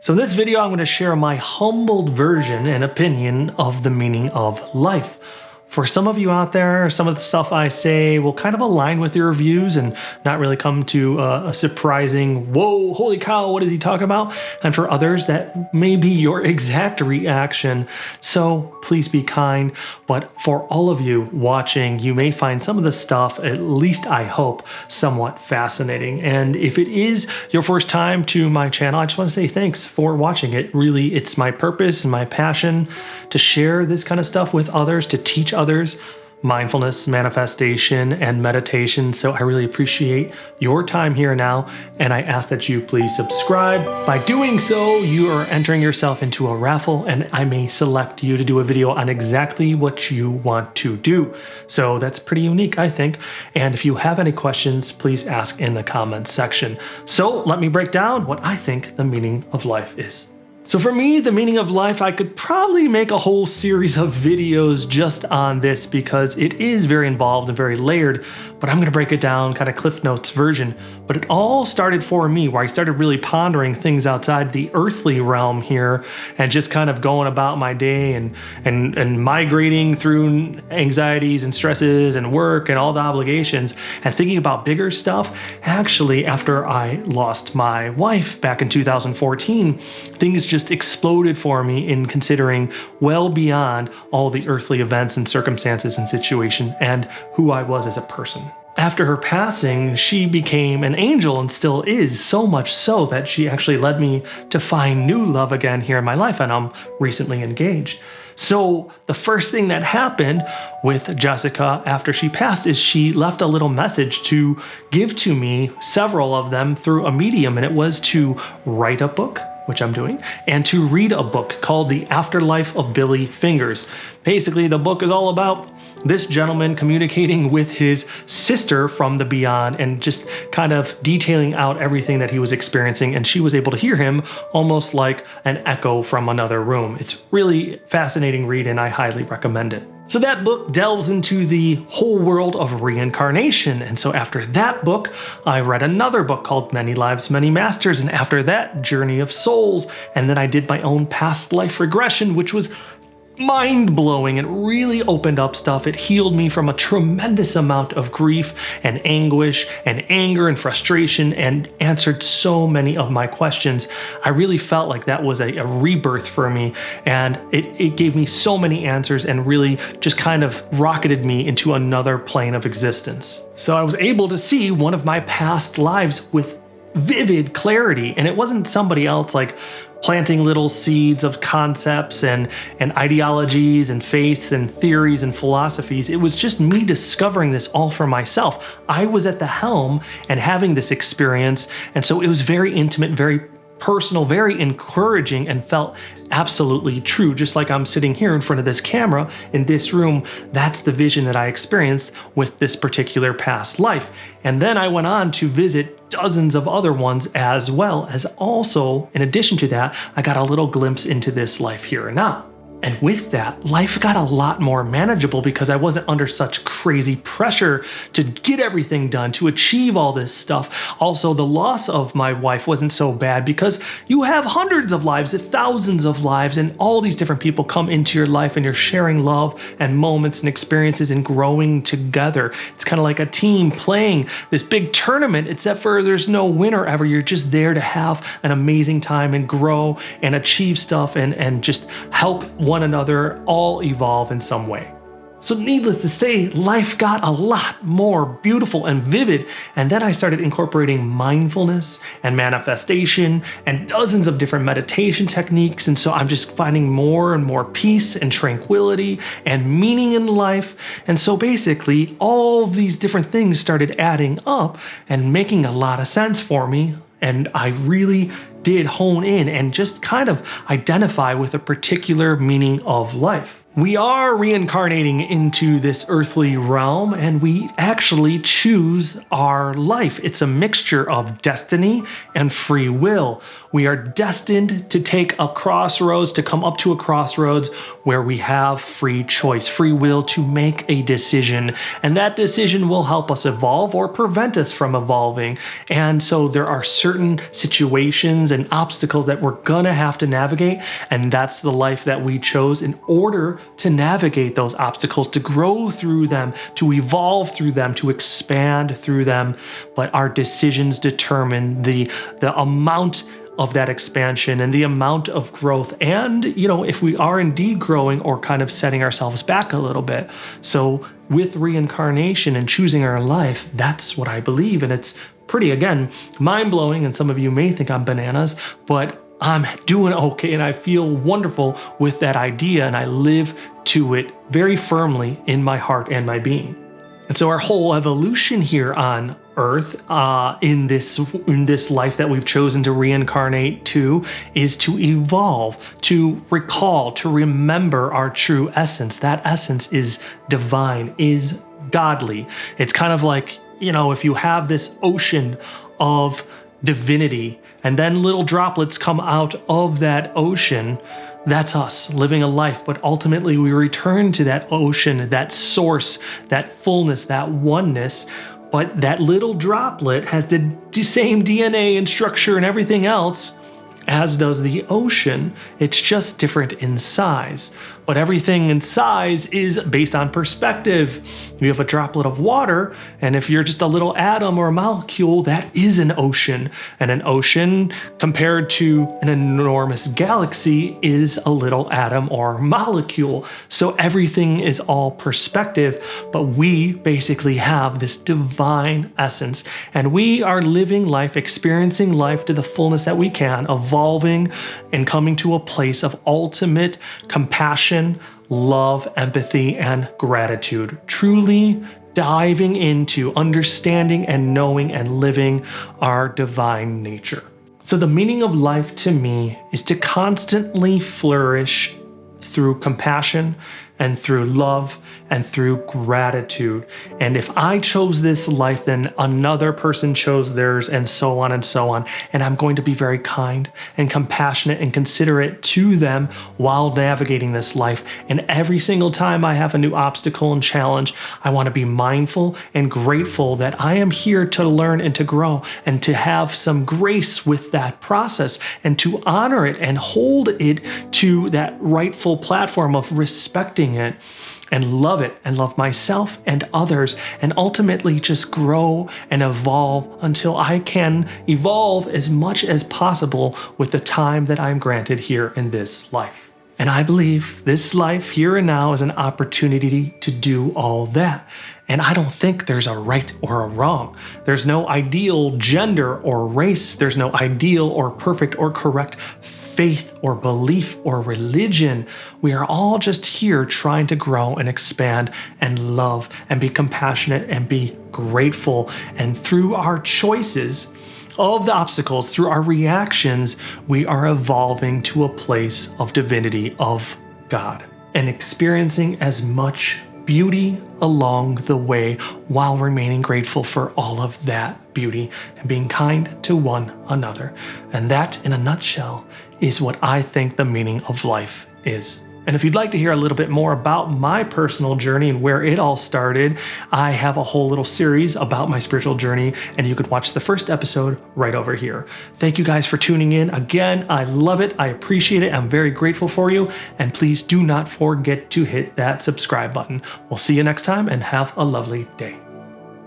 So in this video, I'm going to share my humbled version and opinion of the meaning of life. For some of you out there, some of the stuff I say will kind of align with your views and not really come to a surprising, whoa, holy cow, what is he talking about? And for others, that may be your exact reaction. So please be kind. But for all of you watching, you may find some of the stuff, at least I hope, somewhat fascinating. And if it is your first time to my channel, I just want to say thanks for watching it. Really, it's my purpose and my passion to share this kind of stuff with others, to teach others mindfulness, manifestation, and meditation. So I really appreciate your time here now, and I ask that you please subscribe. By doing so, you are entering yourself into a raffle, and I may select you to do a video on exactly what you want to do. So that's pretty unique, I think. And if you have any questions, please ask in the comments section. So let me break down what I think the meaning of life is. So for me, the meaning of life, I could probably make a whole series of videos just on this because it is very involved and very layered, but I'm going to break it down kind of Cliff Notes version. But it all started for me where I started really pondering things outside the earthly realm here and just kind of going about my day and migrating through anxieties and stresses and work and all the obligations and thinking about bigger stuff. Actually, after I lost my wife back in 2014, things just exploded for me in considering well beyond all the earthly events and circumstances and situation and who I was as a person. After her passing, she became an angel and still is, so much so that she actually led me to find new love again here in my life, and I'm recently engaged. So the first thing that happened with Jessica after she passed is she left a little message to give to me, several of them through a medium, and it was to write a book, which I'm doing, and to read a book called The Afterlife of Billy Fingers. Basically, the book is all about this gentleman communicating with his sister from the beyond and just kind of detailing out everything that he was experiencing, and she was able to hear him almost like an echo from another room. It's really fascinating read, and I highly recommend it. So that book delves into the whole world of reincarnation. And so after that book, I read another book called Many Lives, Many Masters. And after that, Journey of Souls. And then I did my own past life regression, which was mind-blowing. It really opened up stuff. It healed me from a tremendous amount of grief and anguish and anger and frustration and answered so many of my questions. I really felt like that was a rebirth for me, and it gave me so many answers and really just kind of rocketed me into another plane of existence. So I was able to see one of my past lives with vivid clarity, and it wasn't somebody else like planting little seeds of concepts and ideologies and faiths and theories and philosophies. It was just me discovering this all for myself. I was at the helm and having this experience, and so it was very intimate, very personal, very encouraging, and felt absolutely true. Just like I'm sitting here in front of this camera in this room, that's the vision that I experienced with this particular past life. And then I went on to visit dozens of other ones as well as also, in addition to that, I got a little glimpse into this life here and now. And with that, life got a lot more manageable because I wasn't under such crazy pressure to get everything done, to achieve all this stuff. Also, the loss of my wife wasn't so bad because you have hundreds of lives, thousands of lives, and all these different people come into your life and you're sharing love and moments and experiences and growing together. It's kind of like a team playing this big tournament, except for there's no winner ever. You're just there to have an amazing time and grow and achieve stuff and just help one another all evolve in some way. So needless to say, life got a lot more beautiful and vivid, and then I started incorporating mindfulness and manifestation and dozens of different meditation techniques, and so I'm just finding more and more peace and tranquility and meaning in life. And so basically, all of these different things started adding up and making a lot of sense for me, and I really did hone in and just kind of identify with a particular meaning of life. We are reincarnating into this earthly realm, and we actually choose our life. It's a mixture of destiny and free will. We are destined to take a crossroads, to come up to a crossroads where we have free choice, free will to make a decision. And that decision will help us evolve or prevent us from evolving. And so there are certain situations and obstacles that we're gonna have to navigate. And that's the life that we chose in order to navigate those obstacles, to grow through them, to evolve through them, to expand through them. But our decisions determine the amount of that expansion and the amount of growth, and if we are indeed growing or kind of setting ourselves back a little bit. So with reincarnation and choosing our life, that's what I believe. And it's pretty, again, mind-blowing, and some of you may think I'm bananas, but I'm doing okay and I feel wonderful with that idea, and I live to it very firmly in my heart and my being. And so our whole evolution here on Earth, in this life that we've chosen to reincarnate to, is to evolve, to recall, to remember our true essence. That essence is divine, is godly. It's kind of like, if you have this ocean of divinity and then little droplets come out of that ocean, that's us living a life. But ultimately we return to that ocean, that source, that fullness, that oneness. But that little droplet has the same DNA and structure and everything else as does the ocean. It's just different in size. But everything in size is based on perspective. You have a droplet of water, and if you're just a little atom or a molecule, that is an ocean. And an ocean, compared to an enormous galaxy, is a little atom or molecule. So everything is all perspective, but we basically have this divine essence, and we are living life, experiencing life to the fullness that we can, evolving and coming to a place of ultimate compassion, love, empathy, and gratitude. Truly diving into understanding and knowing and living our divine nature. So the meaning of life to me is to constantly flourish through compassion and through love and through gratitude. And if I chose this life, then another person chose theirs, and so on and so on. And I'm going to be very kind and compassionate and considerate to them while navigating this life. And every single time I have a new obstacle and challenge, I want to be mindful and grateful that I am here to learn and to grow, and to have some grace with that process, and to honor it and hold it to that rightful platform of respecting it, and love it, and love myself and others, and ultimately just grow and evolve until I can evolve as much as possible with the time that I'm granted here in this life. And I believe this life here and now is an opportunity to do all that. And I don't think there's a right or a wrong. There's no ideal gender or race. There's no ideal or perfect or correct faith or belief or religion. We are all just here trying to grow and expand and love and be compassionate and be grateful. And through our choices of the obstacles, through our reactions, we are evolving to a place of divinity, of God, and experiencing as much beauty along the way while remaining grateful for all of that beauty and being kind to one another. And that, in a nutshell, is what I think the meaning of life is. And if you'd like to hear a little bit more about my personal journey and where it all started, I have a whole little series about my spiritual journey, and you could watch the first episode right over here. Thank you guys for tuning in. Again, I love it. I appreciate it. I'm very grateful for you. And please do not forget to hit that subscribe button. We'll see you next time, and have a lovely day.